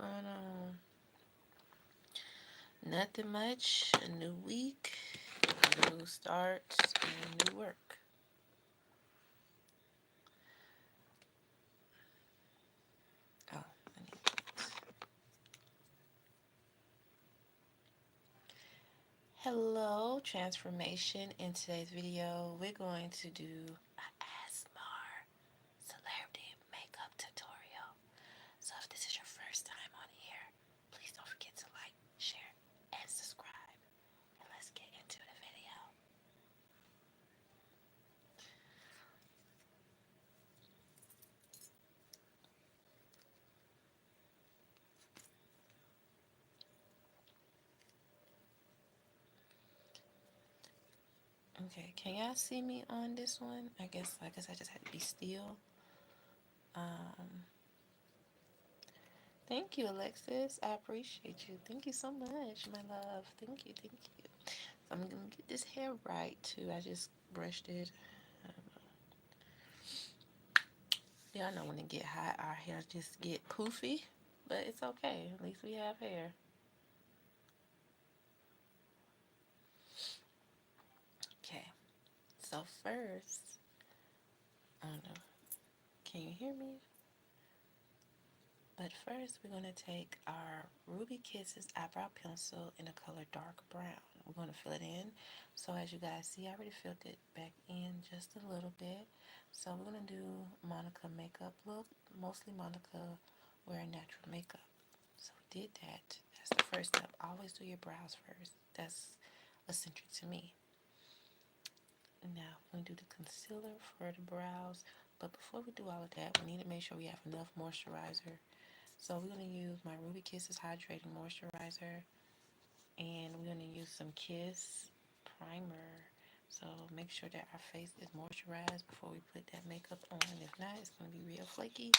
going on? Nothing much. A new week, new starts, and new work. Oh, I need Hello, transformation. In today's video, we're going to do an ASMR celebrity makeup tutorial. So if this is your first time on here, please don't forget to like, share, and subscribe. And let's get into the video. Okay, can y'all see me on this one? I guess I just had to be still. Um, Thank you, Alexis. I appreciate you. Thank you so much, my love. Thank you, thank you. So I'm gonna get this hair right too. I just brushed it. Y'all know when it get hot, our hair just get poofy, but it's okay. At least we have hair. Okay. So first, I don't know. Can you hear me? But first, we're going to take our Ruby Kisses eyebrow pencil in the color dark brown. We're going to fill it in. So as you guys see, I already filled it back in just a little bit. So we're going to do Monica makeup look. Mostly Monica wearing natural makeup. So we did that. That's the first step. Always do your brows first. That's essential to me. Now, we're going to do the concealer for the brows. But before we do all of that, we need to make sure we have enough moisturizer. So we're going to use my Ruby Kisses Hydrating Moisturizer, and we're going to use some Kiss Primer. So make sure that our face is moisturized before we put that makeup on. If not, it's going to be real flaky,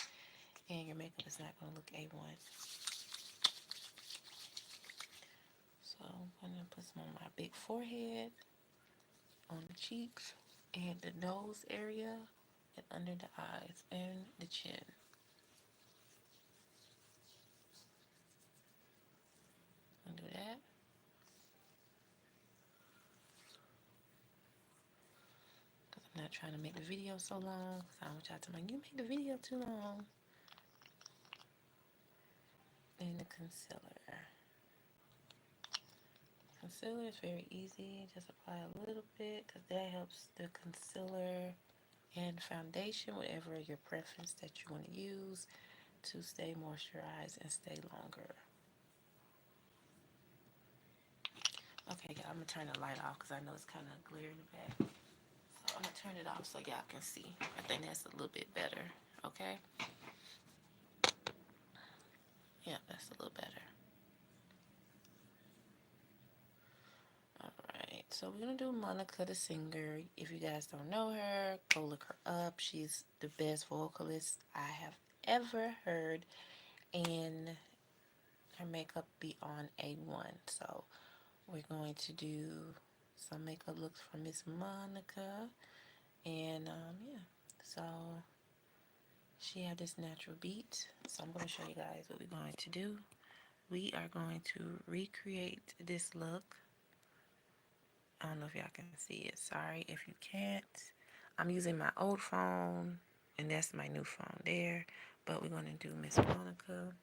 and your makeup is not going to look A1. So I'm going to put some on my big forehead, on the cheeks, and the nose area, and under the eyes, and the chin. I'm going to do that. Because I'm not trying to make the video so long. Because I don't want y'all to make, you make the video too long. And the concealer. Concealer is very easy. Just apply a little bit because that helps the concealer and foundation, whatever your preference that you want to use, to stay moisturized and stay longer. Okay, y'all, I'm going to turn the light off because I know it's kind of glare in the back. So I'm going to turn it off so y'all can see. I think that's a little bit better. Okay? Yeah, that's a little better. Alright, so we're going to do Monica the singer. If you guys don't know her, go look her up. She's the best vocalist I have ever heard, and her makeup be on A1. So we're going to do some makeup looks for Miss Monica, and yeah, so she had this natural beat. So I'm going to show you guys what we're going to do. We are going to recreate this look. I don't know if y'all can see it. Sorry if you can't. I'm using my old phone, and that's my new phone there. But we're going to do Miss Monica.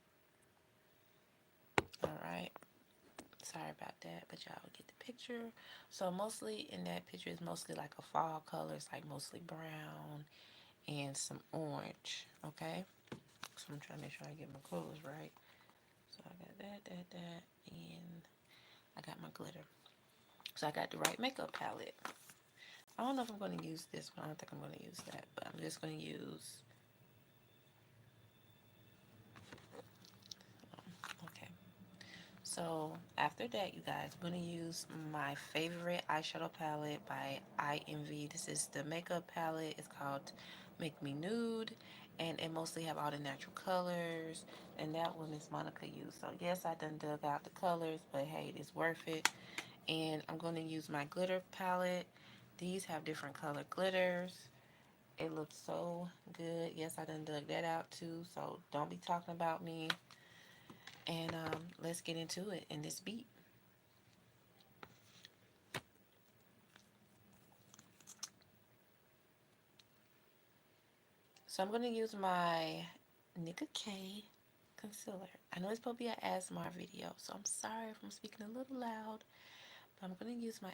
Alright. Sorry about that, but y'all will get the picture. So mostly in that picture is mostly like a fall color. It's like mostly brown and some orange. Okay? So I'm trying to make sure I get my colors right. So I got that, and I got my glitter. So I got the right makeup palette. I don't know if I'm going to use this one. I don't think I'm going to use that, but I'm just going to use, okay. So after that, you guys, I'm going to use my favorite eyeshadow palette by IMV. This is the makeup palette. It's called Make Me Nude, and it mostly have all the natural colors, and that one Miss Monica used. So yes, I done dug out the colors, but hey, it's worth it. And I'm going to use my glitter palette. These have different color glitters. It looks so good. Yes, I done dug that out too, so don't be talking about me. And let's get into it in this beat. So I'm going to use my Nicka K concealer. I know it's supposed to be an ASMR video, so I'm sorry if I'm speaking a little loud, but I'm going to use I'm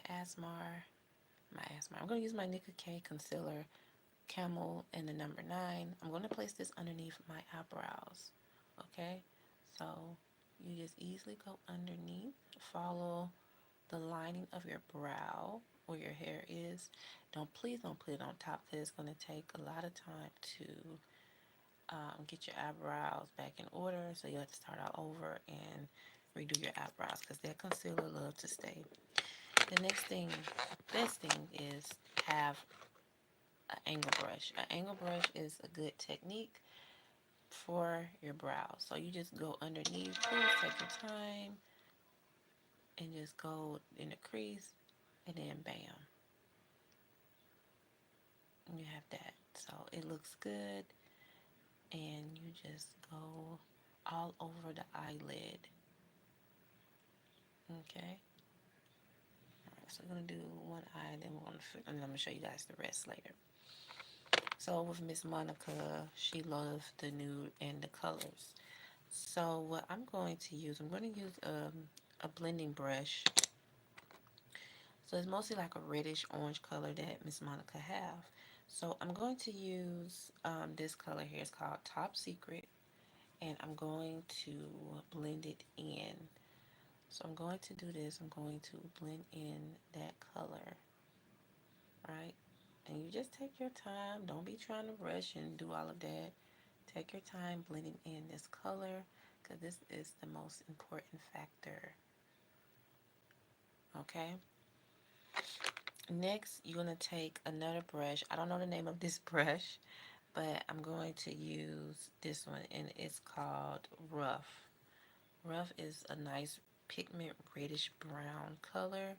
going to use my Nicka K concealer, Camel and the number 9. I'm going to place this underneath my eyebrows, okay? So you just easily go underneath, follow the lining of your brow where your hair is. Please don't put it on top because it's going to take a lot of time to get your eyebrows back in order. So you have to start all over and redo your eyebrows because that concealer loves to stay. The best thing is have an angle brush. An angle brush is a good technique for your brows. So you just go underneath, please take your time and just go in the crease and then bam. And you have that. So it looks good and you just go all over the eyelid. Okay. Alright, so we're gonna do one eye, then and I'm gonna show you guys the rest later. So with Miss Monica, she loves the nude and the colors. So what I'm going to use, I'm going to use a blending brush. So it's mostly like a reddish orange color that Miss Monica have. So I'm going to use this color here. It's called Top Secret. And I'm going to blend it in. So I'm going to do this. I'm going to blend in that color, right? And you just take your time. Don't be trying to rush and do all of that. Take your time blending in this color because this is the most important factor. Okay? Next, you're going to take another brush. I don't know the name of this brush, but I'm going to use this one, and it's called Rough. Rough is a nice pigment reddish brown color,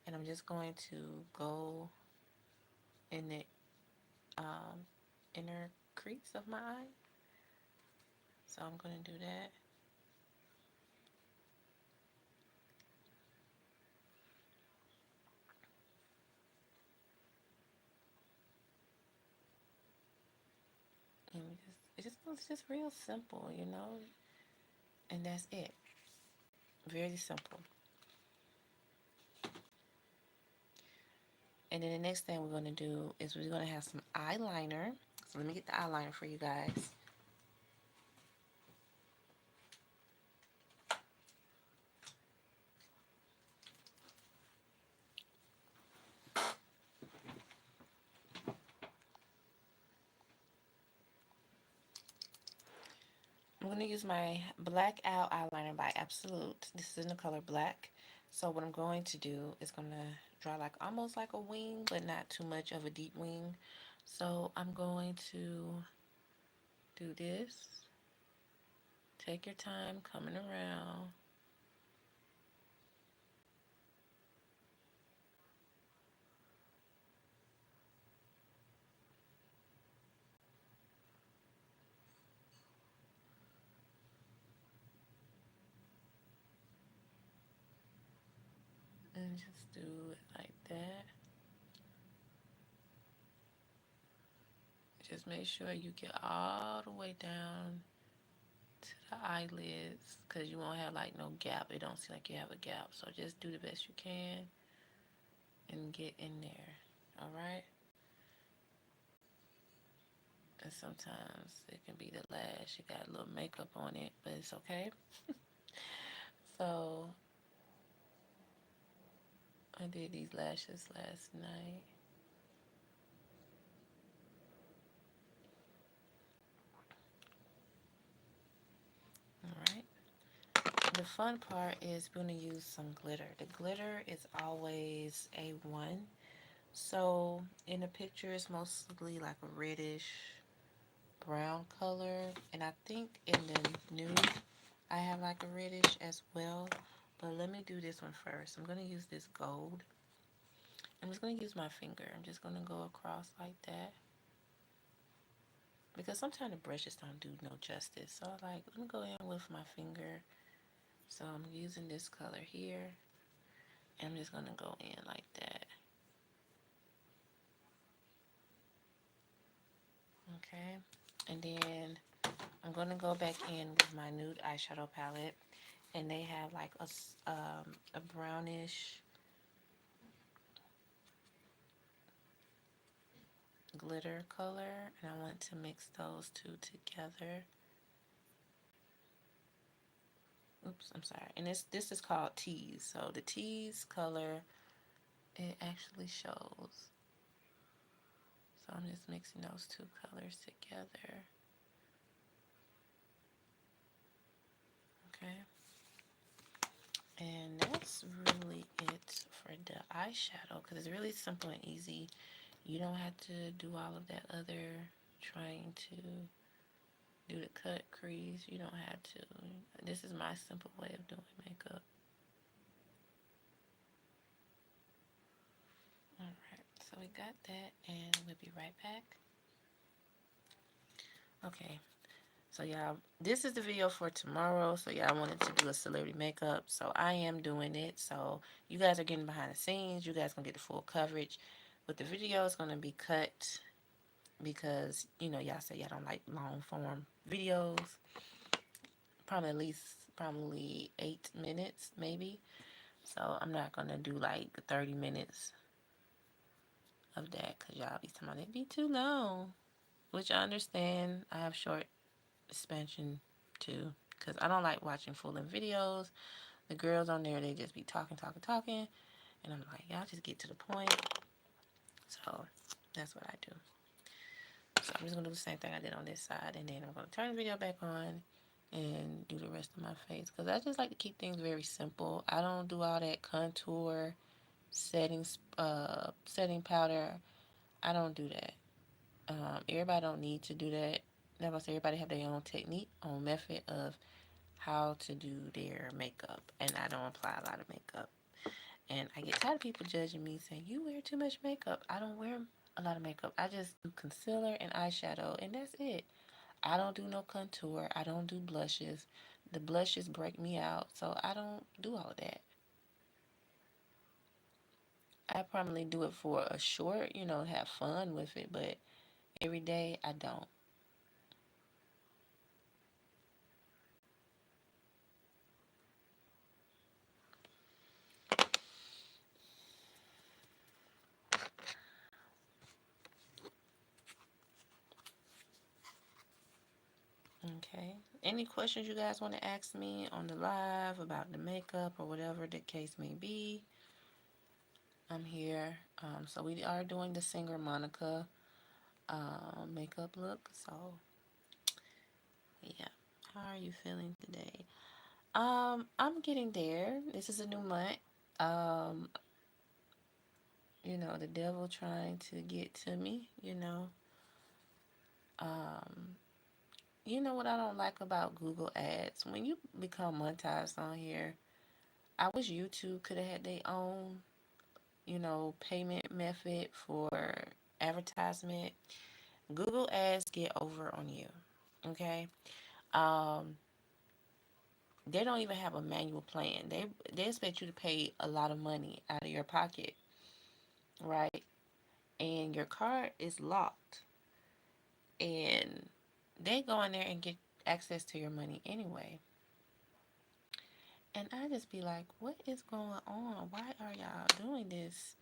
and I'm just going to go in the inner crease of my eye. So I'm going to do that. And it's just real simple, you know, and that's it. Very simple. And then the next thing we're going to do is we're going to have some eyeliner. So let me get the eyeliner for you guys. I'm going to use my Black Owl eyeliner by Absolute. This is in the color black. So what I'm going to do is going to draw like almost like a wing, but not too much of a deep wing. So I'm going to do this. Take your time coming around. And just do it like that. Just make sure you get all the way down to the eyelids because you won't have like no gap. It don't seem like you have a gap. So just do the best you can and get in there. Alright? And sometimes it can be the lash. You got a little makeup on it, but it's okay. So I did these lashes last night. Alright. The fun part is we're going to use some glitter. The glitter is always A1. So in the picture it's mostly like a reddish brown color. And I think in the nude I have like a reddish as well. But let me do this one first. I'm going to use this gold. I'm just going to use my finger. I'm just going to go across like that. Because sometimes the brushes don't do no justice. So I like, let me go in with my finger So I'm using this color here, and I'm just going to go in like that. Okay, and then I'm going to go back in with my nude eyeshadow palette, and they have like a brownish glitter color, and I want to mix those two together. Oops, I'm sorry. And this is called Tease. So the Tease color, it actually shows. So I'm just mixing those two colors together. Okay. And that's really it for the eyeshadow, because it's really simple and easy. You don't have to do all of that other trying to do the cut crease. You don't have to. This is my simple way of doing makeup. Alright, so we got that, and we'll be right back. Okay, so y'all, this is the video for tomorrow. So y'all wanted to do a celebrity makeup, so I am doing it. So you guys are getting behind the scenes. You guys gonna get the full coverage, but the video is gonna be cut because y'all say y'all don't like long form videos. Probably at least probably 8 minutes maybe. So I'm not gonna do like 30 minutes of that because y'all be talking about it be too long, which I understand. I have short suspension too because I don't like watching full length videos. The girls on there, they just be talking, talking, talking, and I'm like, y'all just get to the point. So that's what I do. So I'm just gonna do the same thing I did on this side, and then I'm gonna turn the video back on and do the rest of my face because I just like to keep things very simple. I don't do all that contour, setting powder. I don't do that. Everybody don't need to do that. Like I say, everybody have their own technique, own method of how to do their makeup, and I don't apply a lot of makeup. And I get tired of people judging me saying, you wear too much makeup. I don't wear a lot of makeup. I just do concealer and eyeshadow, and that's it. I don't do no contour. I don't do blushes. The blushes break me out, so I don't do all of that. I probably do it for a short, have fun with it, but every day I don't. Okay. Any questions you guys want to ask me on the live about the makeup or whatever the case may be? I'm here. So we are doing the singer Monica makeup look. So yeah. How are you feeling today? I'm getting there. This is a new month. Um, the devil trying to get to me. Um, you know what I don't like about Google Ads? When you become monetized on here, I wish YouTube could have had their own, payment method for advertisement. Google Ads get over on you. Okay? Um, they don't even have a manual plan. They expect you to pay a lot of money out of your pocket, right? And your card is locked, and they go in there and get access to your money anyway. And I just be like, what is going on? Why are y'all doing this?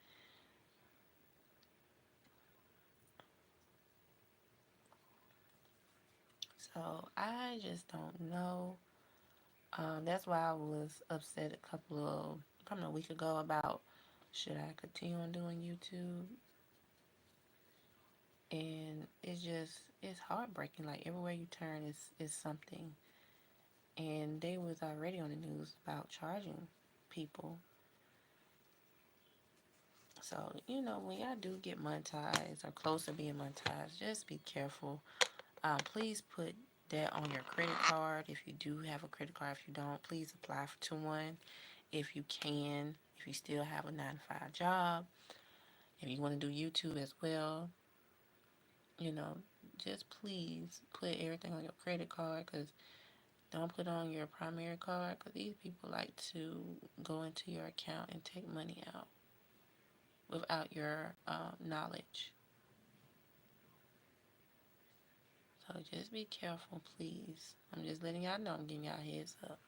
So I just don't know. That's why I was upset probably a week ago about should I continue on doing YouTube? And it's heartbreaking. Like everywhere you turn is something. And they was already on the news about charging people. So, when y'all do get monetized or close to being monetized, just be careful. Please put that on your credit card. If you do have a credit card, if you don't, please apply to one. If you can, if you still have a 9 to 5 job, if you want to do YouTube as well, you know, just please put everything on your credit card because Don't put on your primary card because these people like to go into your account and take money out without your knowledge. So just be careful, please. I'm just letting y'all know. I'm giving y'all a heads up.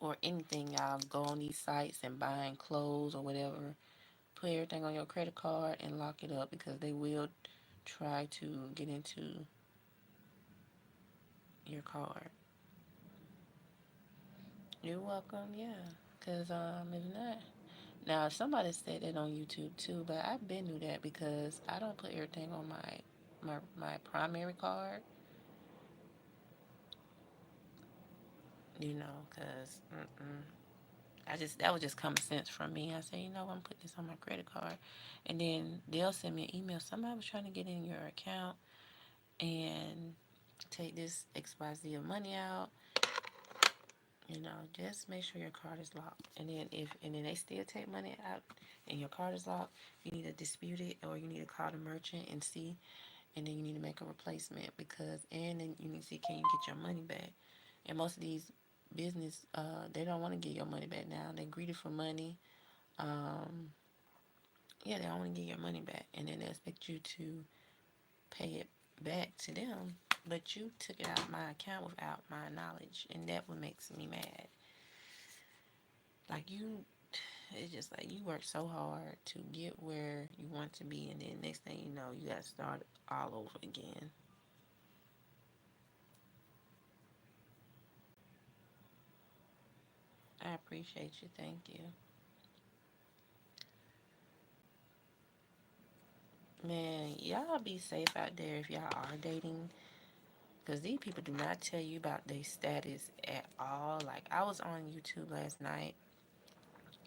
Or anything, y'all go on these sites and buying clothes or whatever. Put everything on your credit card and lock it up because they will try to get into your card. You're welcome, yeah. Because if not, now somebody said that on YouTube too, but I been knew that because I don't put everything on my primary card, because that was just common sense from me. I said, I'm putting this on my credit card, and then they'll send me an email. Somebody was trying to get in your account and take this XYZ of money out. Just make sure your card is locked. And then they still take money out and your card is locked, you need to dispute it or you need to call the merchant and see, and then you need to make a replacement and then you need to see, can you get your money back? And most of these business, they don't want to get your money back now. They greedy for money. Um, yeah, they don't want to get your money back, and then they expect you to pay it back to them. But you took it out of my account without my knowledge, and that what makes me mad. Like it's just like you work so hard to get where you want to be, and then next thing you know, you got to start all over again. I appreciate you. Thank you. Man, y'all be safe out there if y'all are dating. Because these people do not tell you about their status at all. Like, I was on YouTube last night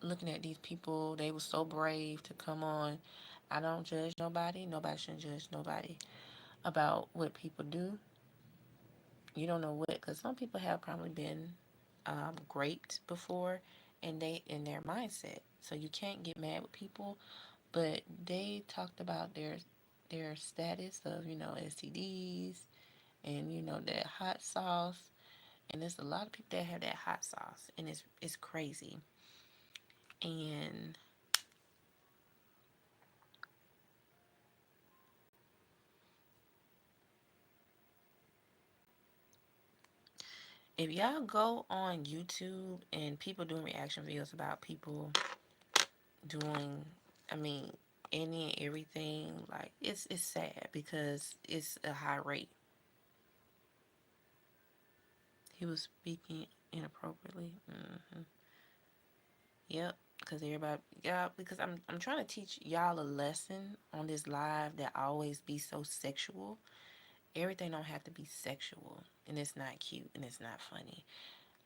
looking at these people. They were so brave to come on. I don't judge nobody. Nobody shouldn't judge nobody about what people do. You don't know what, because some people have probably been raped before, and they in their mindset. So you can't get mad with people. But they talked about their status of STDs and that hot sauce. And there's a lot of people that have that hot sauce, and it's crazy. And if y'all go on YouTube and people doing reaction videos about people doing, I mean, any and everything, like it's sad because it's a high rate. He was speaking inappropriately. Yep, because everybody, yeah, because I'm trying to teach y'all a lesson on this live that always be so sexual. Everything don't have to be sexual, and it's not cute and it's not funny.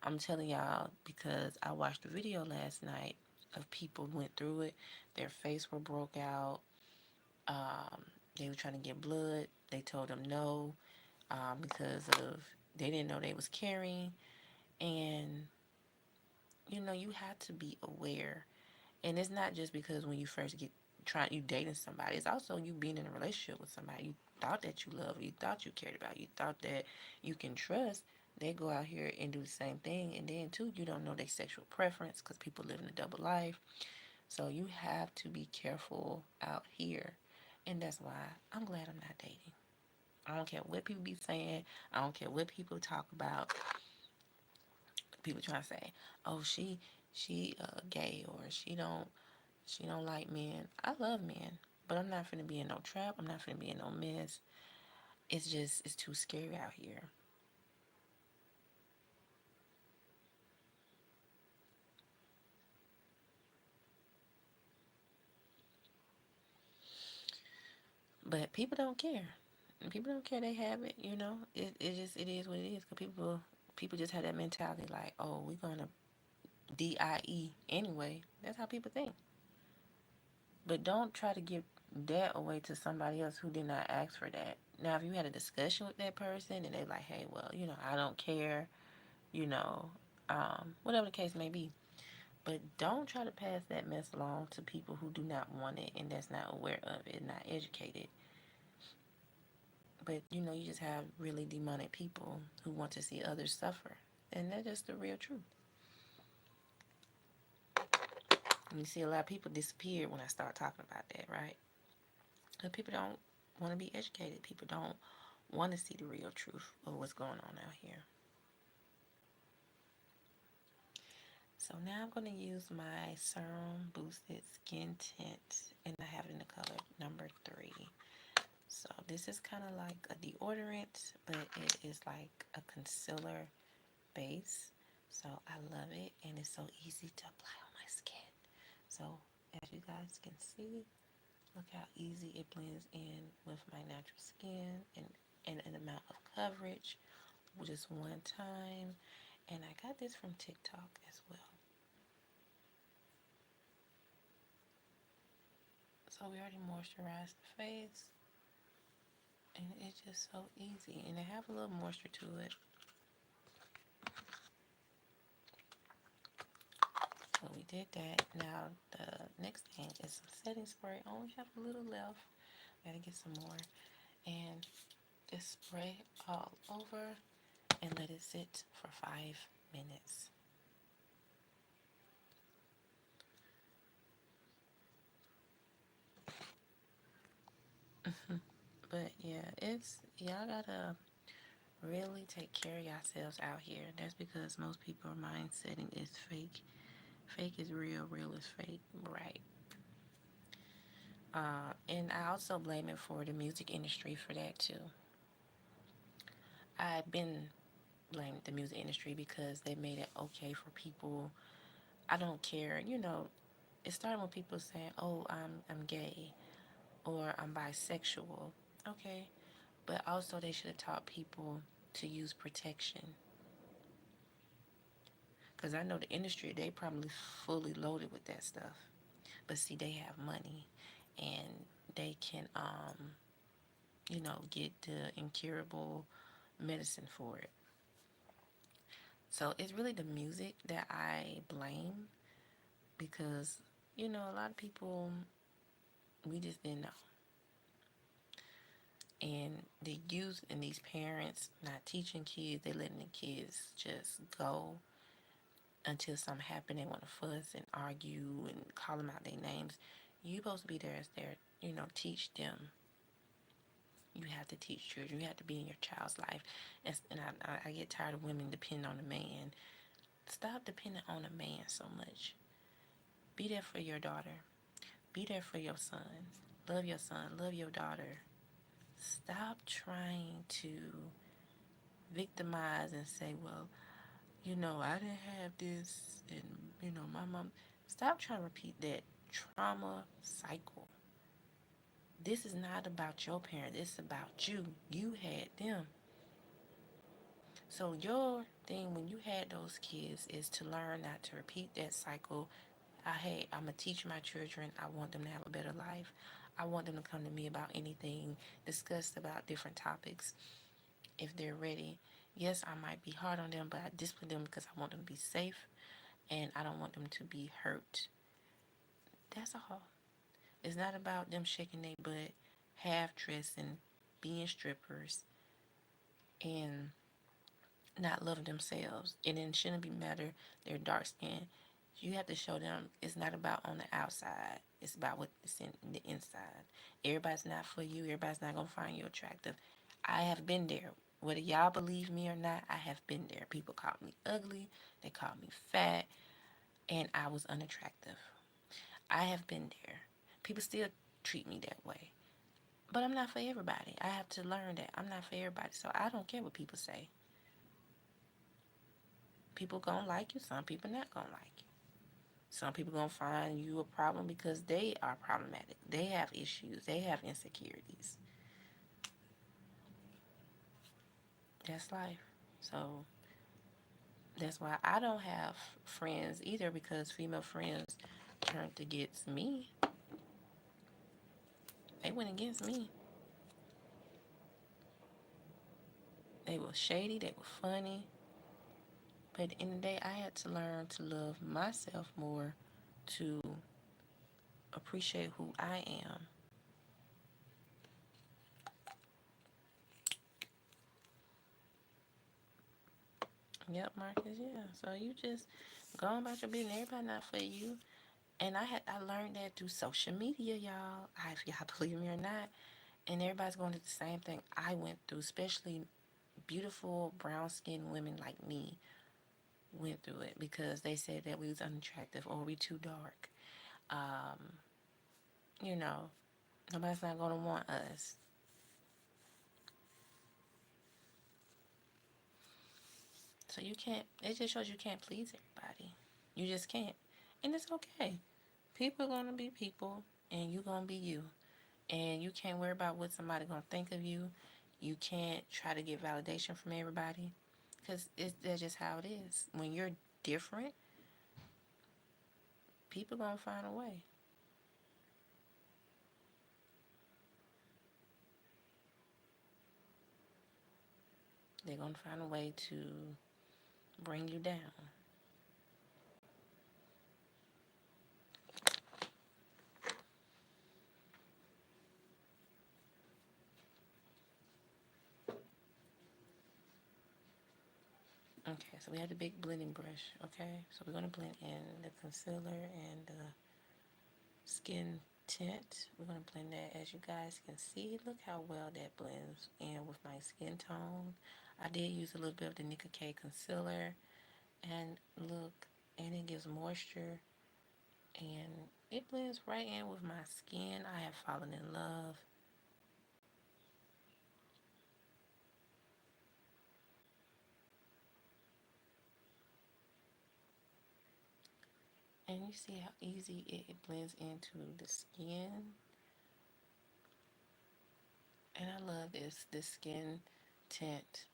I'm telling y'all because I watched a video last night of people went through it. Their face were broke out. Um, they were trying to get blood. They told them no because of they didn't know they was carrying, and you have to be aware. And it's not just because when you first get trying you dating somebody. It's also you being in a relationship with somebody you thought that you loved, you thought you cared about, you thought that you can trust. They go out here and do the same thing, and then too you don't know their sexual preference because people live in a double life. So you have to be careful out here, and that's why I'm glad I'm not dating. I don't care what people be saying. I don't care what people talk about. People trying to say, "Oh, she gay or she don't like men." I love men, but I'm not finna be in no trap. I'm not finna be in no mess. It's too scary out here. But people don't care. People don't care. They have it. It is what it is. Cause people just have that mentality like, oh, we're gonna DIE anyway. That's how people think. But don't try to give that away to somebody else who did not ask for that. Now, if you had a discussion with that person and they like, hey, well, I don't care, you know, whatever the case may be. But don't try to pass that mess along to people who do not want it and that's not aware of it, not educated. But you just have really demonic people who want to see others suffer. And that's just the real truth. And you see a lot of people disappear when I start talking about that, right? Because people don't want to be educated. People don't want to see the real truth of what's going on out here. So now I'm going to use my Serum Boosted Skin Tint, and I have it in the color number 3. So this is kind of like a deodorant, but it is like a concealer base. So I love it, and it's so easy to apply on my skin. So as you guys can see, look how easy it blends in with my natural skin and an amount of coverage just one time. And I got this from TikTok as well. So we already moisturized the face, and it's just so easy, and it have a little moisture to it. So we did that. Now the next thing is some setting spray. I only have a little left. Gotta get some more, and just spray all over and let it sit for 5 minutes. But yeah, it's y'all gotta really take care of yourselves out here. That's because most people's mindsetting is fake. Fake is real, real is fake, right? And I also blame it for the music industry for that too. I've been blamed the music industry because they made it okay for people. I don't care, it started with people saying, "Oh, I'm gay," or "I'm bisexual." Okay, but also they should have taught people to use protection. Because I know the industry, they probably fully loaded with that stuff. But see, they have money and they can, get the incurable medicine for it. So it's really the music that I blame because, a lot of people, we just didn't know. And the youth and these parents not teaching kids, they letting the kids just go until something happen. They want to fuss and argue and call them out their names. You supposed to be there as their, teach them. You have to teach children. You have to be in your child's life. And I get tired of women depending on a man. Stop depending on a man so much. Be there for your daughter. Be there for your son. Love your son. Love your daughter. Stop trying to victimize and say, well, I didn't have this, and, my mom. Stop trying to repeat that trauma cycle. This is not about your parents. It's about you. You had them. So your thing when you had those kids is to learn not to repeat that cycle. I'm going to teach my children. I want them to have a better life. I want them to come to me about anything, discuss about different topics if they're ready. Yes, I might be hard on them, but I discipline them because I want them to be safe and I don't want them to be hurt. That's all. It's not about them shaking their butt, half dressing, being strippers, and not loving themselves. And it shouldn't be matter they're dark skinned. You have to show them it's not about on the outside. It's about what's in the inside. Everybody's not for you. Everybody's not gonna find you attractive. I have been there. Whether y'all believe me or not, I have been there. People called me ugly. They called me fat, and I was unattractive. I have been there. People still treat me that way. But I'm not for everybody. I have to learn that I'm not for everybody. So I don't care what people say. People gonna like you. Some people not gonna like you. Some people gonna find you a problem because they are problematic. They have issues. They have insecurities. That's life. So that's why I don't have friends either because female friends turned against me. They went against me. They were shady. They were funny. But at the end of the day, I had to learn to love myself more, to appreciate who I am. Yep, Marcus, yeah. So you just go on about your business. Everybody not for you. And I learned that through social media, y'all. If y'all believe me or not. And everybody's going through the same thing I went through, especially beautiful brown skinned women like me went through it because they said that we was unattractive or we too dark. Um, you know, nobody's not gonna want us. So you can't, it just shows you can't please everybody. You just can't. And it's okay. People are gonna be people and you gonna be you. And you can't worry about what somebody gonna think of you. You can't try to get validation from everybody. Because that's just how it is. When you're different, people gonna find a way. They're gonna find a way to bring you down. Okay, so we have the big blending brush, okay? So we're gonna blend in the concealer and the skin tint. We're gonna blend that. As you guys can see, look how well that blends in with my skin tone. I did use a little bit of the Nicka K concealer, and look, and it gives moisture, and it blends right in with my skin. I have fallen in love. And you see how easy it blends into the skin. And I love this skin tint.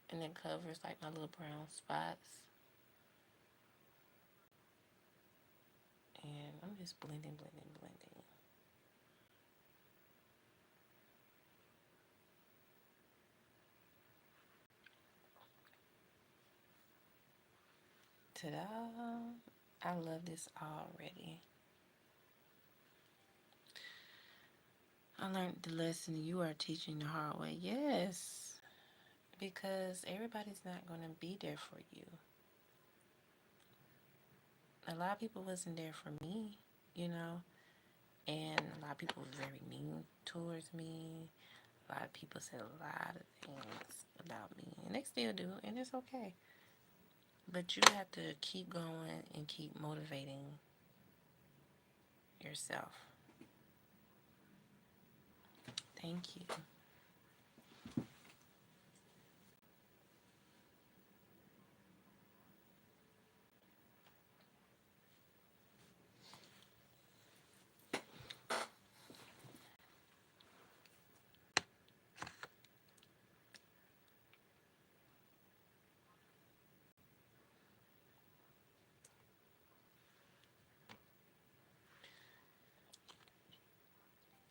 And it covers like my little brown spots. And I'm just blending, blending, blending. Ta-da! I love this already. I learned the lesson you are teaching the hard way. Yes, because everybody's not going to be there for you. A lot of people wasn't there for me, you know, and a lot of people were very mean towards me. A lot of people said a lot of things about me, and they still do, and it's okay. But you have to keep going and keep motivating yourself. Thank you.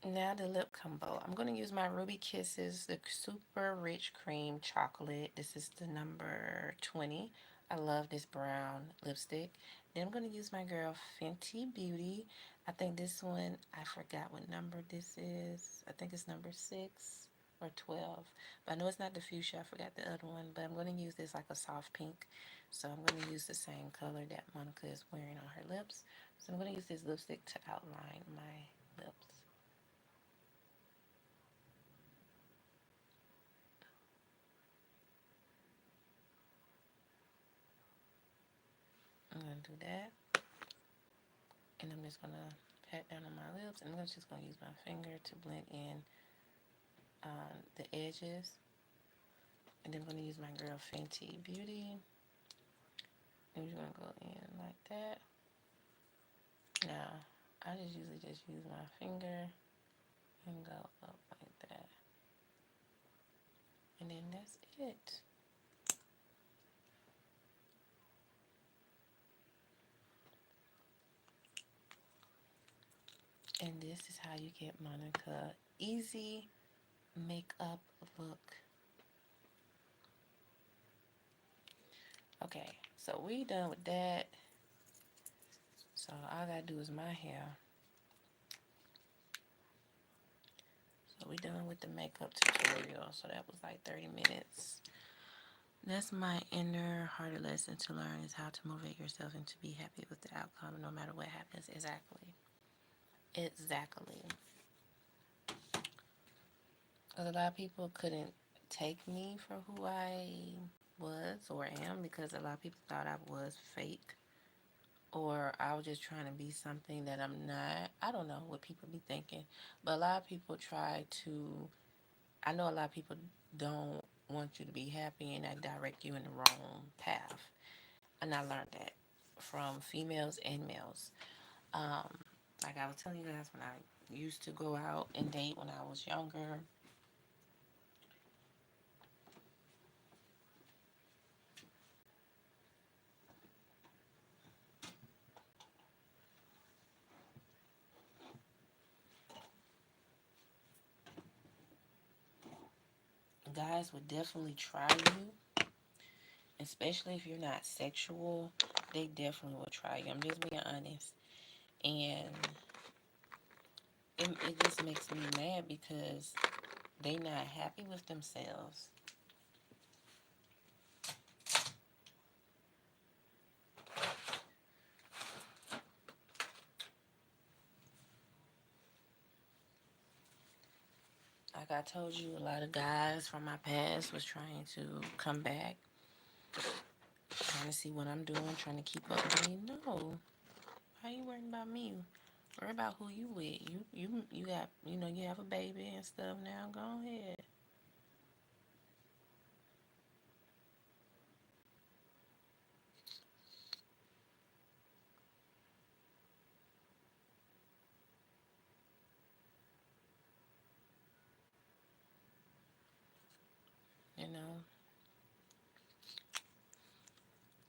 Now the lip combo. I'm going to use my Ruby Kisses, the Super Rich Cream Chocolate. This is the number 20. I love this brown lipstick. Then I'm going to use my girl Fenty Beauty. I think this one, I forgot what number this is. I think it's number 6 or 12. But I know it's not the fuchsia. I forgot the other one. But I'm going to use this like a soft pink. So I'm going to use the same color that Monica is wearing on her lips. So I'm going to use this lipstick to outline my lips. I'm going to do that. And I'm just going to pat down on my lips. And I'm just going to use my finger to blend in the edges. And then I'm going to use my girl Fenty Beauty. And we're going to go in like that. Now, I just usually just use my finger and go up like that. And then that's it. And this is how you get Monica easy makeup look. Okay, so we done with that. So all I gotta do is my hair. So we done with the makeup tutorial. So that was like 30 minutes. That's my inner hearted lesson to learn is how to motivate yourself and to be happy with the outcome no matter what happens. Exactly. Exactly. Because a lot of people couldn't take me for who I was or am because a lot of people thought I was fake or I was just trying to be something that I'm not. I don't know what people be thinking. But a lot of people try to, I know a lot of people don't want you to be happy and that direct you in the wrong path. And I learned that from females and males. Um, like I was telling you guys when I used to go out and date when I was younger, guys would definitely try you, especially if you're not sexual. They definitely will try you. I'm just being honest. And it just makes me mad because they not happy with themselves. Like I told you, a lot of guys from my past was trying to come back, trying to see what I'm doing, trying to keep up with me. No, why you worrying about me? Worry about who you with. You got you have a baby and stuff now. Go ahead.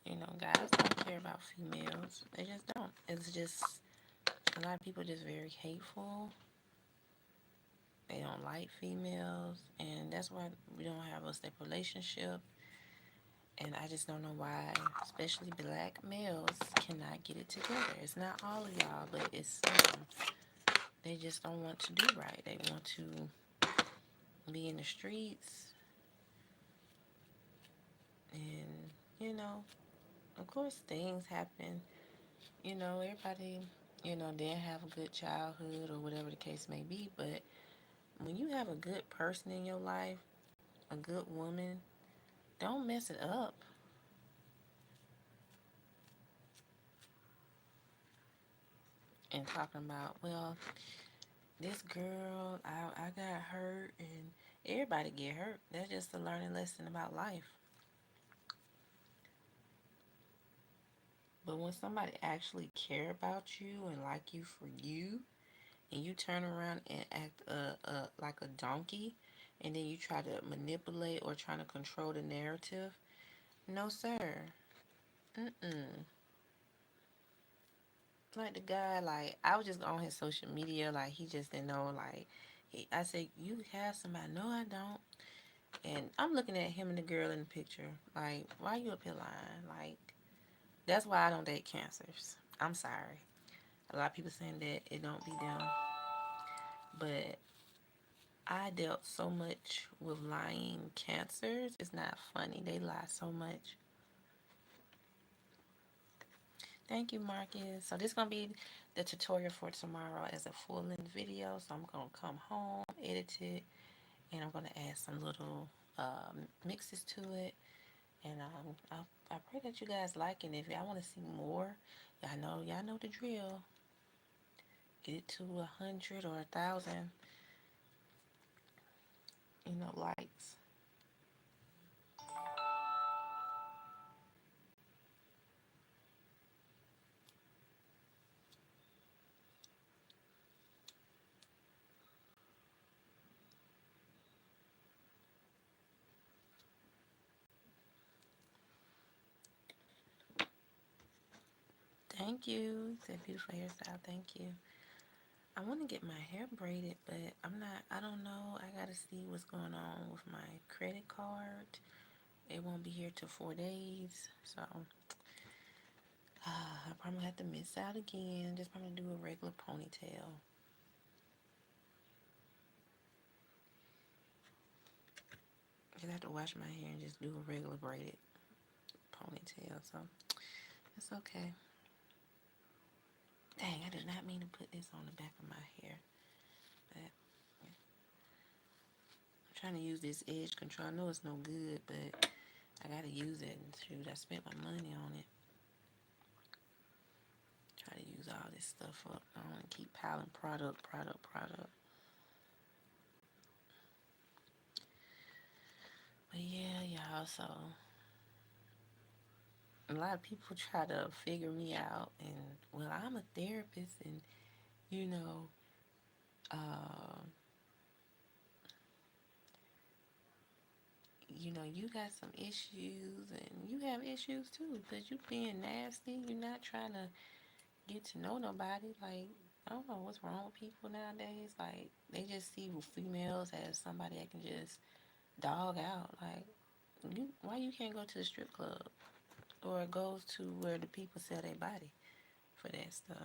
You know, guys don't care about females. They just don't. It's just a lot of people just very hateful. They don't like females, and that's why we don't have a stable relationship. And I just don't know why, especially black males, cannot get it together. It's not all of y'all, but it's some. They just don't want to do right. They want to be in the streets, and of course, things happen. Everybody, didn't have a good childhood or whatever the case may be, but when you have a good person in your life, a good woman, don't mess it up. And talking about, well, this girl, I got hurt, and everybody get hurt. That's just a learning lesson about life. But when somebody actually care about you and like you for you, and you turn around and act like a donkey, and then you try to manipulate or trying to control the narrative, no sir. Mm-mm. Like the guy, like I was just on his social media, like he just didn't know, like I said, you have somebody? No, I don't. And I'm looking at him and the girl in the picture, like, why you up here lying? Like, that's why I don't date cancers. I'm sorry. A lot of people saying that it don't be them, but I dealt so much with lying cancers. It's not funny. They lie so much. Thank you, Marcus. So this is gonna be the tutorial for tomorrow as a full length video. So I'm gonna come home, edit it, and I'm gonna add some little mixes to it. And I pray that you guys like it. If y'all want to see more, y'all know the drill. Get it to 100 or 1,000, likes. Thank you. It's a beautiful hairstyle. Thank you. I want to get my hair braided, but I'm not. I don't know. I gotta see what's going on with my credit card. It won't be here till 4 days, so I probably have to miss out again. Just probably do a regular ponytail. because I have to wash my hair and just do a regular braided ponytail. So it's okay. Dang, I did not mean to put this on the back of my hair. But I'm trying to use this edge control. I know it's no good, but I gotta use it. And shoot, I spent my money on it. Try to use all this stuff up. I don't want to keep piling product. But yeah, y'all. So a lot of people try to figure me out, and well, I'm a therapist, and you know, uh, you got some issues, and you have issues too, because you being nasty. You're not trying to get to know nobody. Like, I don't know what's wrong with people nowadays. Like, they just see females as somebody that can just dog out. Like, why you can't go to the strip club or go to where the people sell their body for that stuff?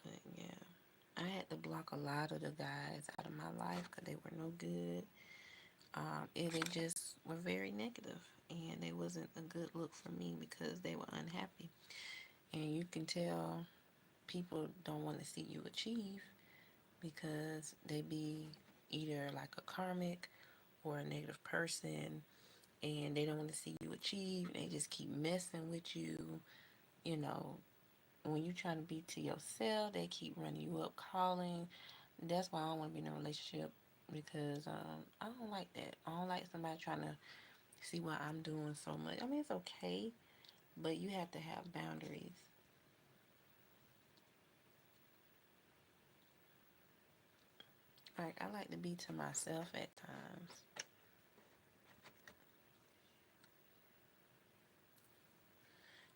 But yeah, I had to block a lot of the guys out of my life because they were no good. They just were very negative, and it wasn't a good look for me because they were unhappy. And you can tell people don't want to see you achieve because they be either like a karmic or a negative person, and they don't want to see you achieve. They just keep messing with you. You know, when you trying to be to yourself, they keep running you up, calling. That's why I don't want to be in a relationship because I don't like that. I don't like somebody trying to see what I'm doing so much. I mean, it's okay, but you have to have boundaries. Like, I like to be to myself at times.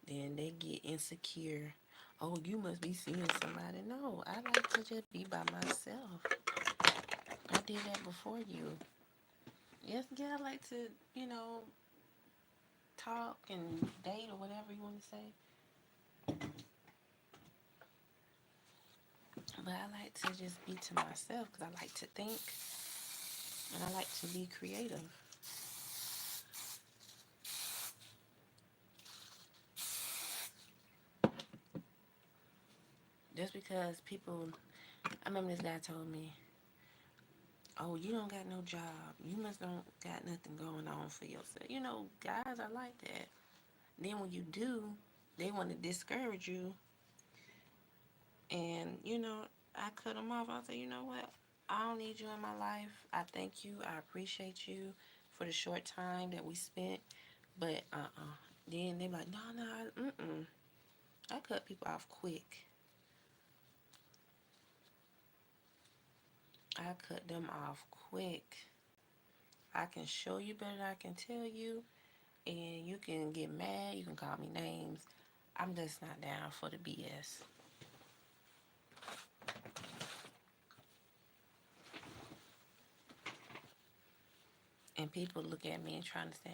Then they get insecure. Oh, you must be seeing somebody. No, I like to just be by myself. I did that before you. Yes, yeah, I like to, you know, talk and date or whatever you want to say. But I like to just be to myself because I like to think and I like to be creative. Just because people, I remember this guy told me, "Oh, you don't got no job. You must don't got nothing going on for yourself." You know, guys are like that. Then when you do, they want to discourage you. And, I cut them off. I say, you know what? I don't need you in my life. I thank you. I appreciate you for the short time that we spent. But, Then they be like, no, no, mm-mm. I cut people off quick. I cut them off quick. I can show you better than I can tell you. And you can get mad. You can call me names. I'm just not down for the BS. And people look at me and try to say,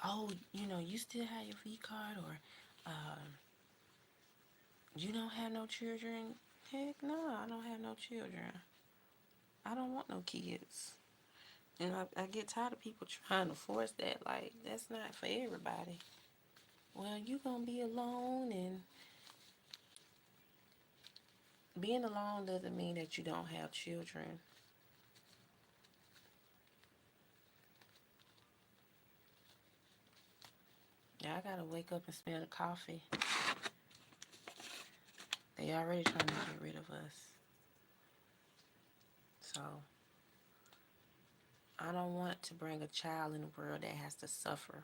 oh, you still have your V card, or you don't have no children. Heck no, I don't have no children. I don't want no kids. And I get tired of people trying to force that. Like, that's not for everybody. Well, you going to be alone, and being alone doesn't mean that you don't have children. Yeah, I got to wake up and smell the coffee. They already trying to get rid of us. So, I don't want to bring a child in the world that has to suffer.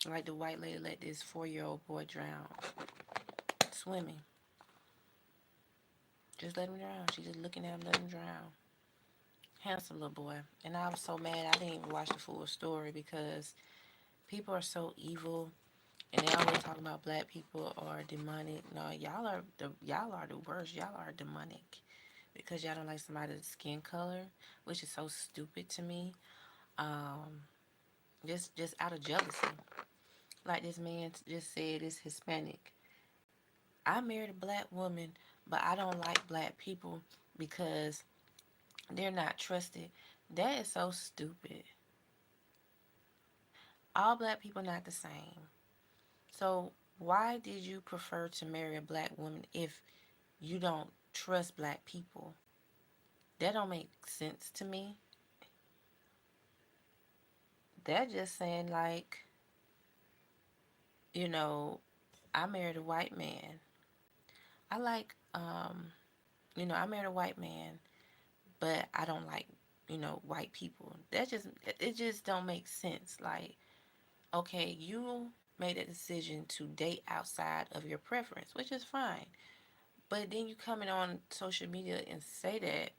Like the white lady let this 4-year-old boy drown swimming. Just let him drown. She just looking at him, let him drown. Handsome little boy. And I was so mad I didn't even watch the full story because people are so evil, and they always talk about black people are demonic. No, y'all are the worst. Y'all are demonic. because y'all don't like somebody's skin color, which is so stupid to me. Um, just out of jealousy. Like this man just said, is Hispanic. I married a black woman, but I don't like black people because they're not trusted. That is so stupid. All black people not the same. So why did you prefer to marry a black woman if you don't trust black people? That don't make sense to me. That just saying like, you know, I married a white man. I like I married a white man, but I don't like, white people. That just it just don't make sense. Like, okay, you made a decision to date outside of your preference, which is fine. But then you coming on social media and say that,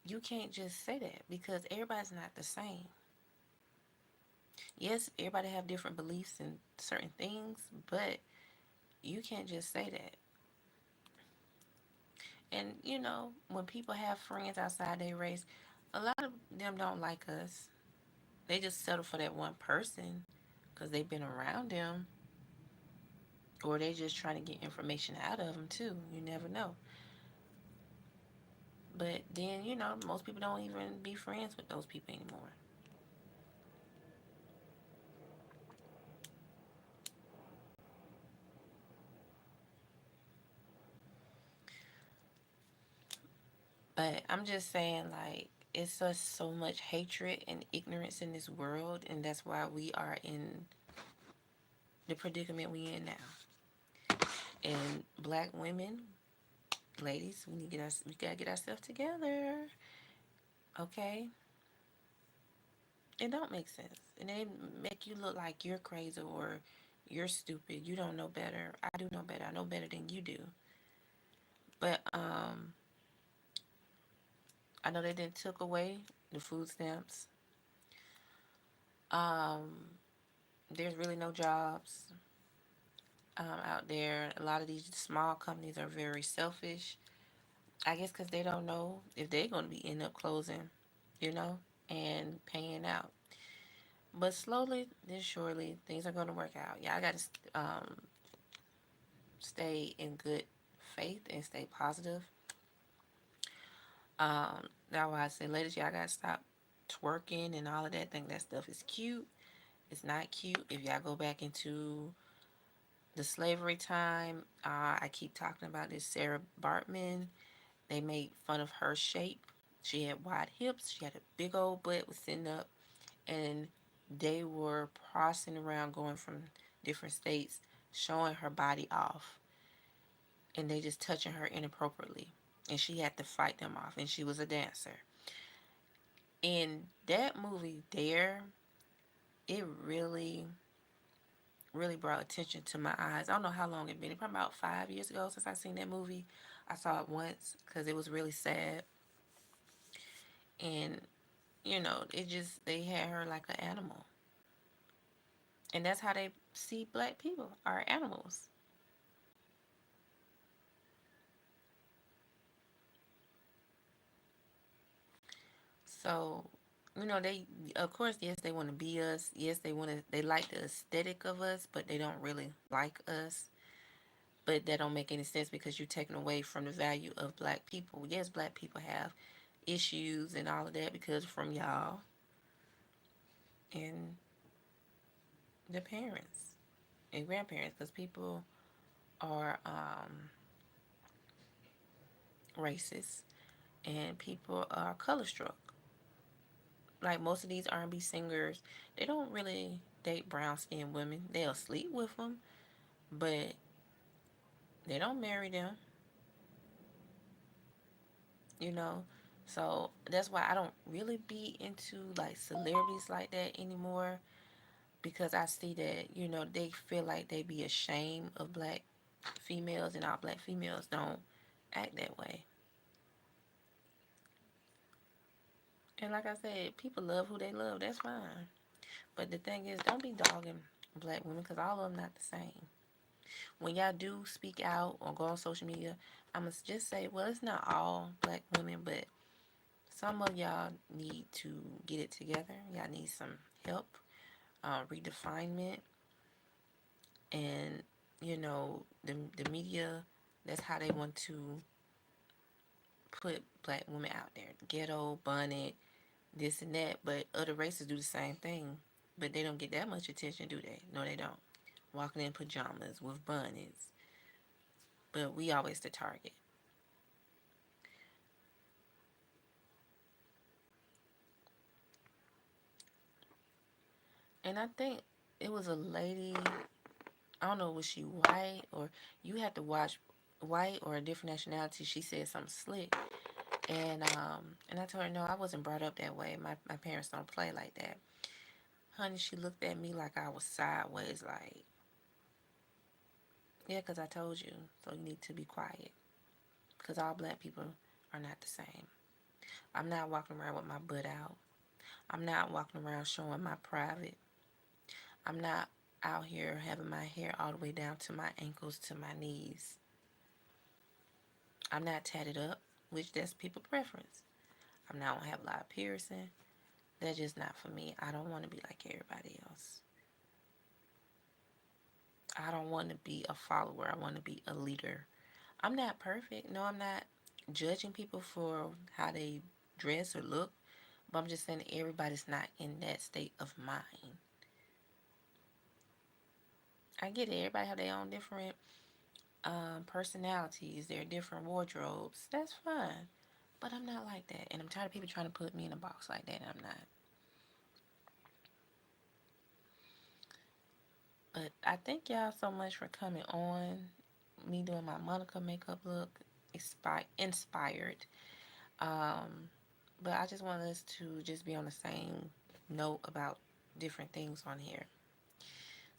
you can't just say that because everybody's not the same. Yes, everybody have different beliefs in certain things, but you can't just say that. And when people have friends outside their race, a lot of them don't like us. They just settle for that one person because they've been around them, or they just trying to get information out of them too. You never know. But then, most people don't even be friends with those people anymore. But I'm just saying, like, it's just so much hatred and ignorance in this world, and that's why we are in the predicament we in now. And black women, ladies, we gotta get ourselves together, okay? It don't make sense, and they make you look like you're crazy or you're stupid. You don't know better. I do know better. I know better than you do. But I know they didn't took away the food stamps. Um, there's really no jobs out there. A lot of these small companies are very selfish. I guess because they don't know if they're going to be end up closing, you know, and paying out. But slowly, then surely, things are going to work out. Yeah, I got to stay in good faith and stay positive. That's why I say, ladies, y'all got to stop twerking and all of that. Think that stuff is cute. It's not cute. If y'all go back into the slavery time, I keep talking about this Sarah Bartman. They made fun of her shape. She had wide hips. She had a big old butt was sitting up, and they were crossing around, going from different states, showing her body off, and they just touching her inappropriately, and she had to fight them off, and she was a dancer. In that movie, there, it really brought attention to my eyes. I don't know how long it been. It probably about 5 years ago since I seen that movie. I saw it once because it was really sad, and it just they had her like an animal, and that's how they see black people are animals. So they of course yes they want to be us. Yes they like the aesthetic of us, but they don't really like us. But that don't make any sense because you're taking away from the value of black people. Yes, black people have issues and all of that because from y'all and the parents and grandparents, because people are racist and people are color struck. Like most of these R&B singers, they don't really date brown skinned women. They'll sleep with them, but they don't marry them, you know. So that's why I don't really be into like celebrities like that anymore, because I see that, they feel like they be ashamed of black females, and all black females don't act that way. And like I said, people love who they love. That's fine. But the thing is, don't be dogging black women because all of them not the same. When y'all do speak out or go on social media, I must just say, well, it's not all black women, but some of y'all need to get it together. Y'all need some help, redefinement, and the media. That's how they want to put black women out there. Ghetto, bonnet, this and that. But other races do the same thing. But they don't get that much attention, do they? No, they don't. Walking in pajamas with bonnets. But we always the target. And I think it was a lady, I don't know, was she white or you had to watch white or a different nationality. She said something slick. And I told her, no, I wasn't brought up that way. My parents don't play like that. Honey, she looked at me like I was sideways, like, yeah, because I told you. So you need to be quiet. Because all black people are not the same. I'm not walking around with my butt out. I'm not walking around showing my private. I'm not out here having my hair all the way down to my ankles to my knees. I'm not tatted up, which that's people preference. I'm not gonna have a lot of piercing. That's just not for me. I don't want to be like everybody else. I don't want to be a follower. I want to be a leader. I'm not perfect. No, I'm not judging people for how they dress or look. But I'm just saying everybody's not in that state of mind. I get it. Everybody have their own different personalities, their different wardrobes. That's fine. But I'm not like that. And I'm tired of people trying to put me in a box like that. And I'm not. But I thank y'all so much for coming on. Me doing my Monica makeup look. Inspired. Um, but I just want us to just be on the same note about different things on here.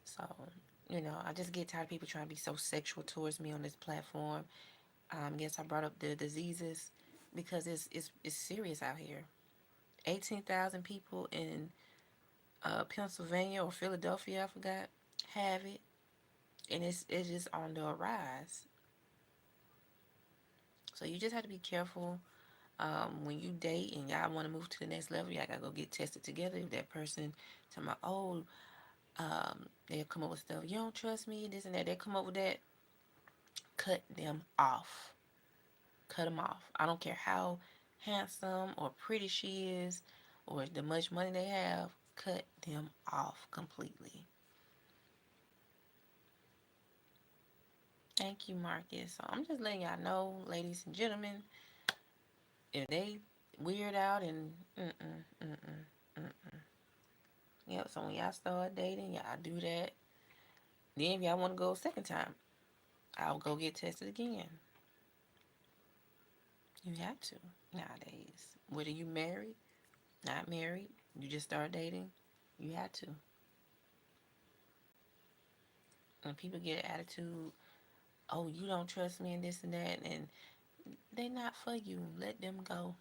So, I just get tired of people trying to be so sexual towards me on this platform. Yes, I brought up the diseases because it's serious out here. 18,000 people in Pennsylvania or Philadelphia, I forgot, have it, and it's just on the rise. So you just have to be careful when you date and y'all want to move to the next level. Y'all gotta go get tested together. If that person tell me, oh, they'll come up with stuff. You don't trust me, this and that. They come up with that. Cut them off. Cut them off. I don't care how handsome or pretty she is or the much money they have. Cut them off completely. Thank you, Marcus. So I'm just letting y'all know, ladies and gentlemen, if they weird out and yep. So when y'all start dating, y'all do that. Then if y'all want to go a second time, I'll go get tested again. You have to nowadays. Whether you married, not married, you just start dating, you have to. When people get an attitude, oh, you don't trust me and this and that, and they not for you. Let them go.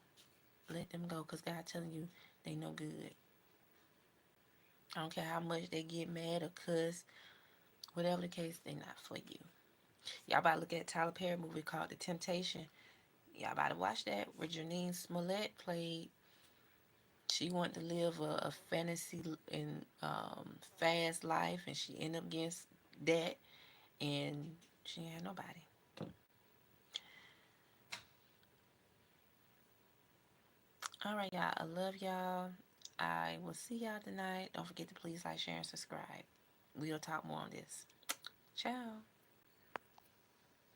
Let them go, because God telling you they no good. I don't care how much they get mad or cuss, whatever the case, they not for you. Y'all about to look at a Tyler Perry movie called The Temptation. Y'all about to watch that, where Janine Smollett played. She wanted to live a fantasy and fast life, and she ended up against that, and she ain't had nobody. All right, y'all. I love y'all. I will see y'all tonight. Don't forget to please like, share, and subscribe. We'll talk more on this. Ciao.